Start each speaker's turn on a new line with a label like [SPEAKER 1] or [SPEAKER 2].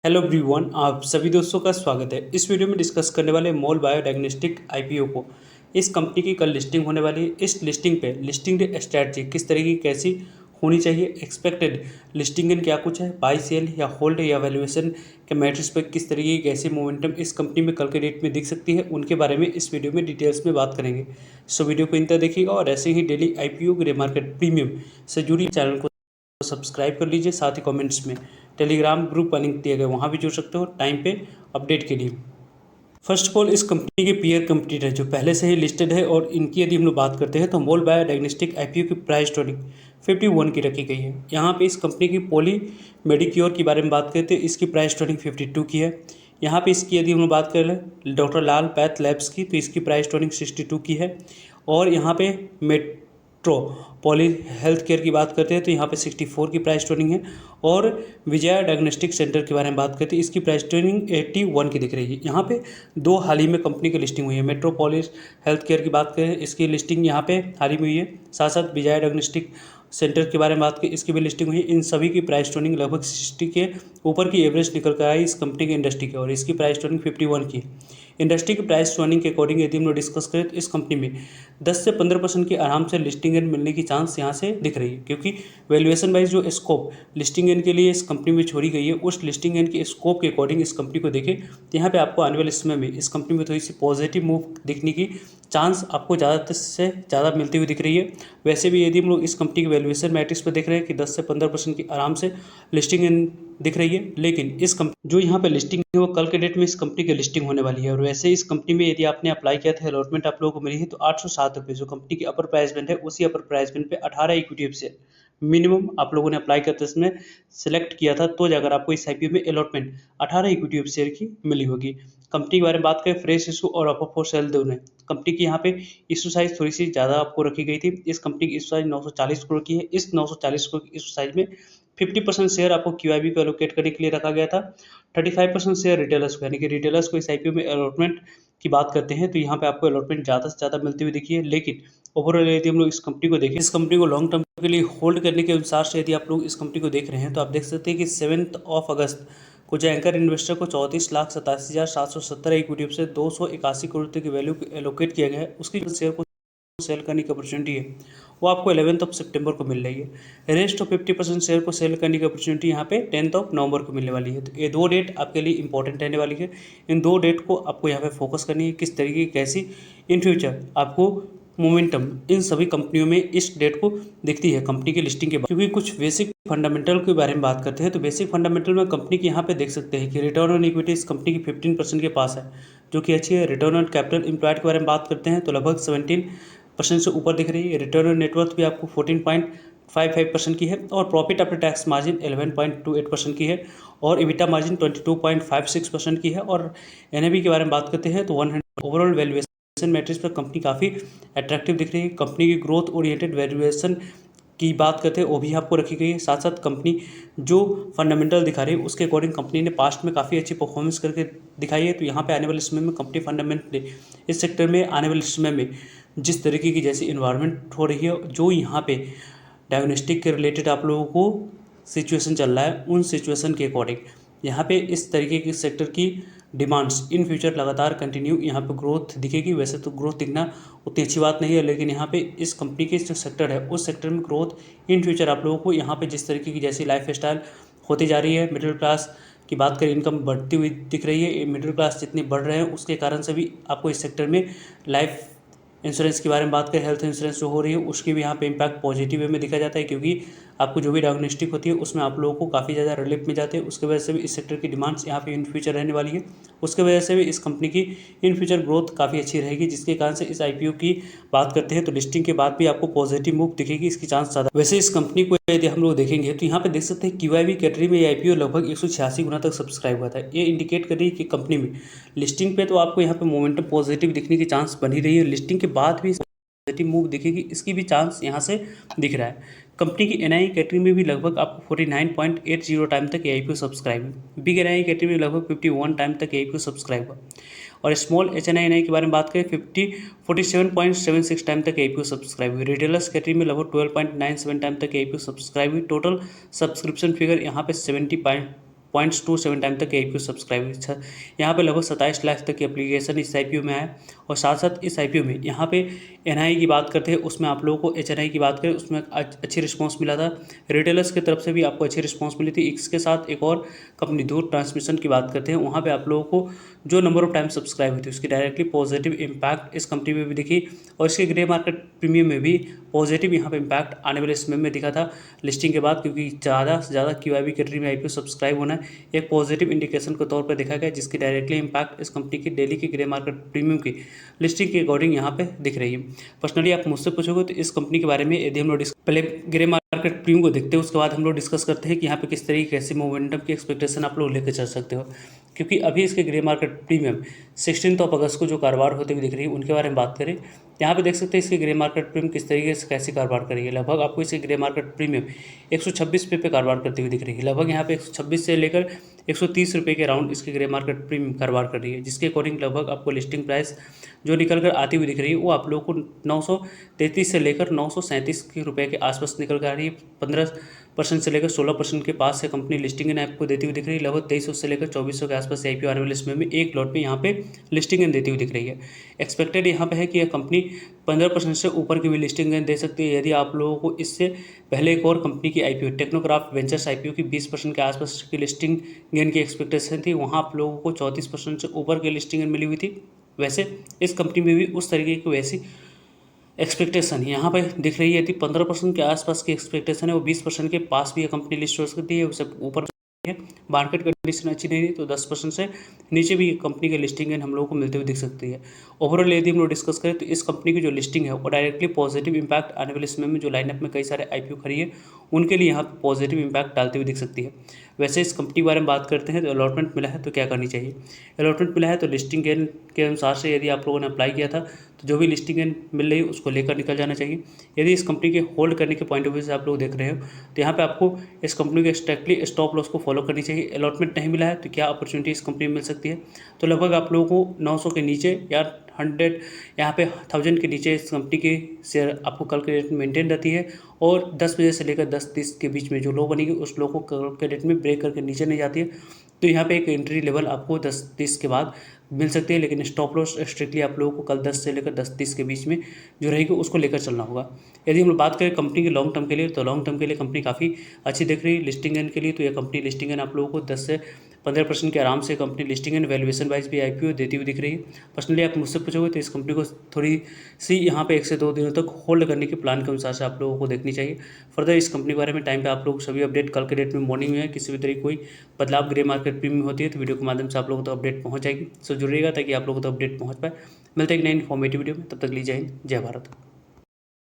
[SPEAKER 1] Hello everyone, आप सभी दोस्तों का स्वागत है। इस वीडियो में डिस्कस करने वाले मोल बायो डायग्नोस्टिक आईपीओ को। इस कंपनी की कल लिस्टिंग होने वाली है। इस लिस्टिंग पे लिस्टिंग स्ट्रैटेजी किस तरह की कैसी होनी चाहिए, एक्सपेक्टेड लिस्टिंग इन क्या कुछ है, बाई सेल या होल्ड या वैल्यूएशन के मैट्रिक्स पर किस तरीके की कैसी मोमेंटम इस कंपनी में कल के डेट में दिख सकती है, उनके बारे में इस वीडियो में डिटेल्स में बात करेंगे। सो वीडियो को इंतजार देखिएगा और ऐसे ही daily IPO grey market premium से जुड़ी चैनल को सब्सक्राइब कर लीजिए। साथ ही कमेंट्स में टेलीग्राम ग्रुप का लिंक दिया गया, वहाँ भी जुड़ सकते हो टाइम पे अपडेट के लिए। फर्स्ट ऑफ ऑल, इस कंपनी के पीयर कंपटीटर जो पहले से ही लिस्टेड है और इनकी यदि हम लोग बात करते हैं तो मोल बायो डायग्नोस्टिक आईपीओ की प्राइस टोनिंग 51 की रखी गई है। यहाँ पे इस कंपनी की पॉली मेडिक्योर के बारे में बात करते हैं, इसकी प्राइस टोनिंग 52 की है। यहाँ पे इसकी यदि हम लोग बात करें डॉक्टर लाल पैथ लैब्स की, तो इसकी प्राइस टोनिंग 62 की है। और यहाँ पे पॉली हेल्थ केयर की बात करते हैं तो यहाँ पे 64 की प्राइस टोनिंग है। और विजया डायग्नोस्टिक सेंटर के बारे में बात करते हैं, इसकी प्राइस टोनिंग 81 की दिख रही है। यहाँ पे दो हाल ही में कंपनी की लिस्टिंग हुई है। मेट्रोपोलिस हेल्थ केयर की बात करें, इसकी लिस्टिंग यहाँ पे हाल ही में हुई है। साथ साथ विजया डायग्नोस्टिक सेंटर के बारे में बात करें, इसकी भी लिस्टिंग हुई है। इन सभी की प्राइस टोनिंग लगभग 60 के ऊपर की एवरेज निकल कर आई इस कंपनी की इंडस्ट्री की, और इसकी प्राइस टोनिंग 51 की। इंडस्ट्री की प्राइस टोनिंग के अकॉर्डिंग यदि हम लोग डिस्कस करें तो इस कंपनी में 10 से 15% की आराम से लिस्टिंग एंड मिलने की चांस यहाँ से दिख रही है, क्योंकि वैल्यूएशन वाइज जो स्कोप लिस्टिंग एंड के लिए इस कंपनी में छोड़ी गई है, उस लिस्टिंग एंड के स्कोप के अकॉर्डिंग इस कंपनी को देखें तो यहाँ पे आपको आने वाले समय में इस कंपनी में थोड़ी सी पॉजिटिव मूव दिखने की चांस आपको ज़्यादा से ज़्यादा मिलती हुई दिख रही है। वैसे भी यदि हम लोग इस कंपनी के वैल्यूएशन मैट्रिक्स पर देख रहे हैं कि 10 से 15% की आराम से लिस्टिंग एंड दिख रही है, लेकिन इस कंपनी जो यहाँ पे लिस्टिंग है वो कल के डेट में इस कंपनी की लिस्टिंग होने वाली है। और वैसे इस कंपनी में यदि आपने अप्लाई किया था, अलॉटमेंट आप लोगों को मिली है, तो 807 रुपये जो कंपनी की अपर प्राइस बैंड है, उसी अपर प्राइस बैंड पे 18 इक्विटी शेयर मिनिमम आप लोगों ने अप्लाई करते समय सेलेक्ट किया था, तो जाकर आपको इस आईपीओ में अलॉटमेंट 18 इक्विटी शेयर की मिली होगी। कंपनी के बारे में बात करें, फ्रेश इशू और ऑफर फॉर सेल दोनों कंपनी की यहाँ पे इशू साइज थोड़ी सी ज़्यादा आपको रखी गई थी। इस कंपनी की इशू साइज 940 करोड़ की है। इस 940 करोड़ की इशू साइज में 50% शेयर आपको क्यूआईबी को एलोकेट करने के लिए रखा गया था। 35% शेयर रिटेलर्स को, यानी कि रिटेलर्स को इस आईपीओ में अलॉटमेंट की बात करते हैं तो यहाँ पे आपको अलॉटमेंट ज़्यादा से ज़्यादा मिलती हुई दिखी है। लेकिन ओवरऑल यदि हम लोग इस कंपनी को देखें, इस कंपनी को लॉन्ग टर्म के लिए होल्ड करने के अनुसार से यदि आप लोग इस कंपनी को देख रहे हैं तो आप देख सकते हैं कि 7 अगस्त को जो एंकर इन्वेस्टर को 34,87,770 इक्विटी से 281 करोड़ रुपये की वैल्यू एलोकेट किया गया है, उसकी शेयर को सेल करने की अपॉर्चुनिटी है वो आपको 11 सितंबर को मिल रही है। रेस्ट ऑफ 50% शेयर को सेल करने की अपॉर्चुनिटी यहाँ पे 10 नवंबर को मिलने वाली है। तो ये दो डेट आपके लिए इंपॉर्टेंट रहने वाली है। इन दो डेट को आपको यहाँ पे फोकस करनी है, किस तरीके की कैसी इन फ्यूचर आपको मोमेंटम इन सभी कंपनियों में इस डेट को दिखती है कंपनी की लिस्टिंग के बाद। क्योंकि कुछ बेसिक फंडामेंटल के बारे में बात करते हैं तो बेसिक फंडामेंटल में कंपनी की यहाँ पे देख सकते हैं कि रिटर्न ऑन इक्विटी इस कंपनी की 15% के पास है, जो कि अच्छी है। रिटर्न ऑन कैपिटल एम्प्लॉयड के बारे में बात करते हैं तो लगभग 17% से ऊपर दिख रही है। रिटर्न ऑन नेटवर्थ भी आपको 14.55% की है और प्रॉफिट आफ्टर टैक्स मार्जिन 11.28% की है और इबिटा मार्जिन 22.56% की है। और एनएवी के बारे में बात करते हैं तो 100 ओवरऑल वैल्यूएशन मैट्रिक्स पर कंपनी काफ़ी अट्रैक्टिव दिख रही है। कंपनी की ग्रोथ ओरिएंटेड वैल्यूएशन की बात करते हैं वो भी आपको रखी गई है। साथ साथ कंपनी जो फंडामेंटल दिखा रही है उसके अकॉर्डिंग कंपनी ने पास्ट में काफ़ी अच्छी परफॉर्मेंस करके दिखाई है। तो यहाँ पे आने वाले समय में कंपनी फंडामेंटली इस सेक्टर में आने वाले समय में जिस तरीके की जैसी इन्वायरमेंट हो रही है, जो यहाँ पे डायग्नोस्टिक के रिलेटेड आप लोगों को सिचुएशन चल रहा है, उन सिचुएशन के अकॉर्डिंग यहाँ पे इस तरीके के सेक्टर की डिमांड्स इन फ्यूचर लगातार कंटिन्यू यहाँ पे ग्रोथ दिखेगी। वैसे तो ग्रोथ दिखना उतनी अच्छी बात नहीं है, लेकिन यहाँ पे इस कंपनी के जो सेक्टर है उस सेक्टर में ग्रोथ इन फ्यूचर आप लोगों को यहाँ पे जिस तरीके की जैसी लाइफ स्टाइल होती जा रही है, मिडिल क्लास की बात करें, इनकम बढ़ती हुई दिख रही है। मिडिल क्लास जितनी बढ़ रहे हैं उसके कारण से भी आपको इस सेक्टर में लाइफ इंश्योरेंस के बारे में बात करें, हेल्थ इंश्योरेंस जो हो रही है उसकी भी यहाँ पे इम्पैक्ट पॉजिटिव वे में दिखा जाता है, क्योंकि आपको जो भी डायग्नोस्टिक होती है उसमें आप लोगों को काफ़ी ज़्यादा रिलीफ में जाते हैं। उसके वजह से भी इस सेक्टर की डिमांड्स यहाँ पे इन फ्यूचर रहने वाली है। उसके वजह से भी इस कंपनी की इन फ्यूचर ग्रोथ काफ़ी अच्छी रहेगी, जिसके कारण से इस आईपीओ की बात करते हैं तो लिस्टिंग के बाद भी आपको पॉजिटिव मूव दिखेगी, इसकी चांस ज़्यादा। वैसे इस कंपनी को यदि हम लोग देखेंगे तो यहाँ पे देख सकते हैं क्यूआईबी कैटेगरी में ये आईपीओ लगभग 186 गुना तक सब्सक्राइब हुआ था। ये इंडिकेट कर रही है कि कंपनी में लिस्टिंग पे तो आपको यहाँ पे मोमेंटम पॉजिटिव दिखने की चांस बनी रही है, लिस्टिंग के बाद भी पॉजिटिव मूव दिखेगी, इसकी भी चांस यहाँ से दिख रहा है। कंपनी की एनआई कैटेगरी में भी लगभग आपको 49.80 टाइम तक आईपीओ सब्सक्राइब है। बिग एनआई कैटेगरी में लगभग 51 टाइम तक आईपीओ सब्सक्राइब हुआ और स्मॉल एचएनआई के बारे में बात करें 47.76 टाइम तक आईपीओ सब्सक्राइब हुई। रिटेलर्स कैटेगरी में लगभग 12.97 टाइम तक आईपीओ सब्सक्राइब हुई। टोटल सब्सक्रिप्शन फिगर यहाँ पे 70 0.27 टाइम तक IPO सब्सक्राइब यहाँ पे लगभग 27 लाख तक की एप्लीकेशन इस IPO में आया। और साथ साथ इस IPO में यहाँ पे NI की बात करते हैं, उसमें आप लोगों को HNI की बात करें उसमें अच्छी रिस्पांस मिला था। रिटेलर्स की तरफ से भी आपको अच्छी रिस्पांस मिली थी। इसके साथ एक और कंपनी दूर ट्रांसमिशन की बात करते हैं, वहाँ पे आप लोगों को जो नंबर ऑफ टाइम सब्सक्राइब हुई थी उसकी डायरेक्टली पॉजिटिव इम्पैक्ट इस कंपनी में भी दिखी। और इसके ग्रे मार्केट प्रीमियम में भी पॉजिटिव यहाँ पे इम्पैक्ट आने वाले समय में दिखा था लिस्टिंग के बाद, क्योंकि ज़्यादा से ज़्यादा QIB कैटेगरी में IPO सब्सक्राइब होना एक पॉजिटिव इंडिकेशन के तौर पर देखा गया, जिसकी डायरेक्टली इम्पैक्ट इस कंपनी की डेली की ग्रे मार्केट प्रीमियम की लिस्टिंग के अकॉर्डिंग यहाँ पे दिख रही है। पर्सनली आप मुझसे पूछोगे तो इस कंपनी के बारे में यदि हम लोग पहले ग्रे मार्केट प्रीमियम को देखते हैं, उसके बाद हम लोग डिस्कस करते हैं कि यहाँ पे किस तरीके कैसे मोमेंटम की एक्सपेक्टेशन आप लोग लेकर चल सकते हो। क्योंकि अभी इसके ग्रे मार्केट प्रीमियम 16 अगस्त को जो कारोबार होते हुए दिख रही है उनके बारे में बात करें, यहाँ पे देख सकते हैं इसकी ग्रे मार्केट प्रीमियम किस तरीके से कैसे कारोबार करी है। लगभग आपको इसकी ग्रे मार्केट प्रीमियम 126 रुपये पे कारोबार करती हुई दिख रही है। लगभग यहाँ पे 126 से लेकर 130 रुपये के राउंड इसकी ग्रे मार्केट प्रीमियम कारोबार कर रही है, जिसके अकॉर्डिंग लगभग आपको लिस्टिंग प्राइस जो निकल कर आती हुई दिख रही है वो आप लोगों को 933 से लेकर 937 रुपये के आसपास निकल कर आ रही है। 15% से लेकर 16% के पास से कंपनी लिस्टिंग इन आपको देती हुई दिख रही है। लगभग 2300 से लेकर 2400 के आसपास IPO आने वाले समय में एक लॉट में यहाँ पे लिस्टिंग इन देती हुई दिख रही है। एक्सपेक्टेड यहाँ पे है कि यह कंपनी 15% से ऊपर की भी लिस्टिंग इन दे सकती है। यदि आप लोगों को इससे पहले एक और कंपनी की IPO टेक्नोक्राफ्ट वेंचर्स IPO की 20% के आसपास की लिस्टिंग गेन की एक्सपेक्टेशन थी, वहाँ आप लोगों को 34% से ऊपर की लिस्टिंग मिली हुई थी। वैसे इस कंपनी में भी उस तरीके की वैसी एक्सपेक्टेशन यहाँ पे दिख रही है। यदि 15% के आसपास की एक्सपेक्टेशन है, वो 20% के पास भी ये कंपनी लिस्ट हो सकती है, उससे ऊपर है। मार्केट कंडीशन अच्छी नहीं रही तो 10% से नीचे भी कंपनी की लिस्टिंग हम लोगों को मिलते हुए दिख सकती है। ओवरऑल यदि हम लोग डिस्कस करें तो इस कंपनी की जो लिस्टिंग है वो डायरेक्टली पॉजिटिव इंपैक्ट आने वाले समय में जो लाइनअप में कई सारे IPO खड़ी है उनके लिए यहाँ पॉजिटिव इंपैक्ट डालते हुए दिख सकती है। वैसे इस कंपनी के बारे में बात करते हैं तो अलॉटमेंट मिला है तो क्या करनी चाहिए। अलॉटमेंट मिला है तो लिस्टिंग गेन के अनुसार से यदि आप लोगों ने अप्लाई किया था तो जो भी लिस्टिंग गेन मिल रही है उसको लेकर निकल जाना चाहिए। यदि इस कंपनी के होल्ड करने के पॉइंट ऑफ व्यू से आप लोग देख रहे हो तो यहाँ पे आपको इस कंपनी के स्ट्रिक्टली स्टॉप लॉस को फॉलो करनी चाहिए। अलॉटमेंट नहीं मिला है तो क्या अपॉर्चुनिटी इस कंपनी में मिल सकती है, तो लगभग आप लोगों को 900 के नीचे या 100 यहाँ पे 1000 के नीचे इस कंपनी की शेयर आपको कल के डेट में मेंटेन रहती है। और 10 बजे से लेकर 10:30 के बीच में जो लो बनेगी उस लो को कल के डेट में ब्रेक करके नीचे नहीं जाती है, तो यहाँ पे एक एंट्री लेवल आपको 10:30 के बाद मिल सकती है। लेकिन स्टॉप लॉस स्ट्रिक्टली आप लोगों को कल 10 से लेकर 10:30 के बीच में जो रहेगी उसको लेकर चलना होगा। यदि हम लोग बात करें कंपनी के लॉन्ग टर्म के लिए तो लॉन्ग टर्म के लिए कंपनी काफ़ी अच्छी दिख रही है। लिस्टिंग एन के लिए तो यह कंपनी लिस्टिंग एन आप लोगों को 10 से 15% के आराम से company listing and valuation wise भी IPO देती हुई दिख रही है। पर्सनली आप मुझसे पूछोगे तो इस कंपनी को थोड़ी सी यहाँ पे 1 से 2 दिनों तक होल्ड करने के प्लान के अनुसार से आप लोगों को देखनी चाहिए। फर्दर इस कंपनी के बारे में टाइम पे आप लोग सभी अपडेट कल के डेट में मॉर्निंग में है, किसी भी तरीके कोई बदलाव ग्रे मार्केट प्रीमियम होती है तो वीडियो के माध्यम से आप लोगों को तो अपडेट पहुँच जाएगी। सो जुड़िएगा ताकि आप लोगों को तो अपडेट पहुँच पाए। मिलते हैं एक नई इन्फॉर्मेटिव वीडियो में, तब तक लीजिए जय हिंद जय भारत।